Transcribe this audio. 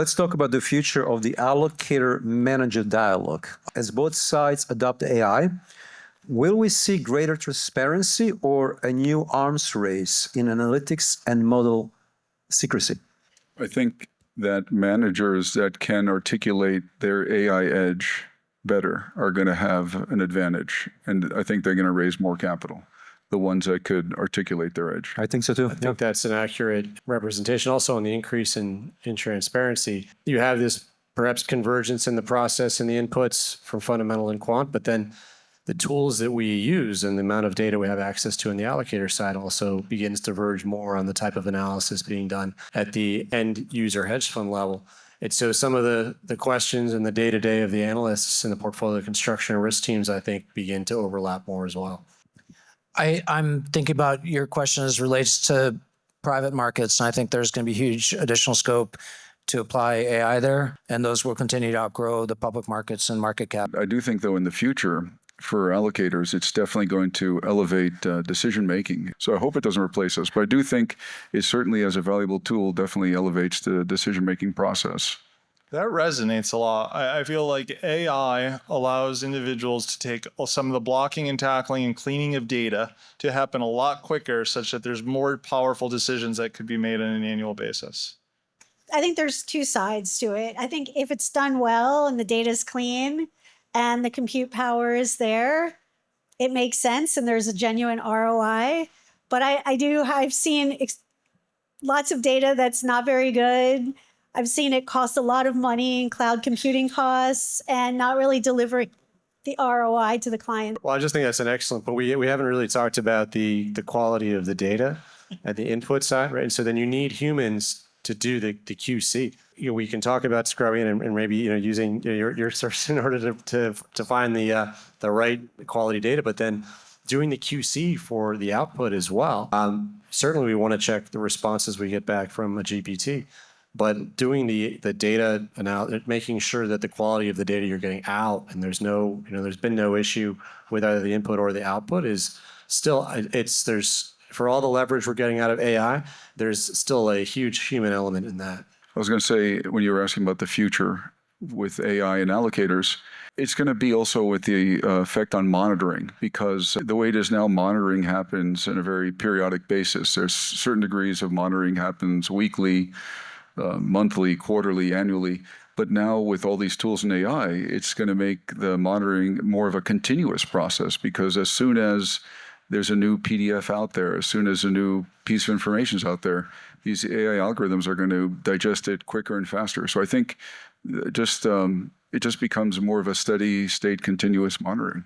Let's talk about the future of the allocator-manager dialogue. As both sides adopt AI, will we see greater transparency or a new arms race in analytics and model secrecy? I think that managers that can articulate their AI edge better are going to have an advantage. And I think they're going to raise more capital, the ones that could articulate their edge. I think so too. I think that's an accurate representation. Also, on the increase in transparency, you have this perhaps convergence in the process and the inputs from fundamental and quant, but then the tools that we use and the amount of data we have access to on the allocator side also begins to verge more on the type of analysis being done at the end user hedge fund level. And so some of the questions and the day-to-day of the analysts and the portfolio construction and risk teams, I think, begin to overlap more as well. I'm thinking about your question as relates to private markets, and I think there's going to be huge additional scope to apply AI there, and those will continue to outgrow the public markets and market cap. I do think, though, in the future, for allocators, it's definitely going to elevate decision-making. So I hope it doesn't replace us, but I do think it certainly, as a valuable tool, definitely elevates the decision-making process. That resonates a lot. I feel like AI allows individuals to take some of the blocking and tackling and cleaning of data to happen a lot quicker, such that there's more powerful decisions that could be made on an annual basis. I think there's two sides to it. I think if it's done well and the data is clean and the compute power is there, it makes sense and there's a genuine ROI. But I've seen lots of data that's not very good. I've seen it cost a lot of money in cloud computing costs and not really delivering the ROI to the client. Well, I just think that's an excellent point. We haven't really talked about the quality of the data at the input side, right? And so then you need humans to do the QC. We can talk about scrubbing and maybe using your source in order to find the right quality data, but then doing the QC for the output as well. Certainly, we want to check the responses we get back from a GPT, but doing the data analysis, making sure that the quality of the data you're getting out and there's been no issue with either the input or the output is still there's. For all the leverage we're getting out of AI, there's still a huge human element in that. I was going to say, when you were asking about the future with AI and allocators, it's going to be also with the effect on monitoring, because the way it is now, monitoring happens on a very periodic basis. There's certain degrees of monitoring happens weekly, monthly, quarterly, annually. But now with all these tools in AI, it's going to make the monitoring more of a continuous process, because as soon as there's a new PDF out there, as soon as a new piece of information is out there, these AI algorithms are going to digest it quicker and faster. So I think it just becomes more of a steady state continuous monitoring.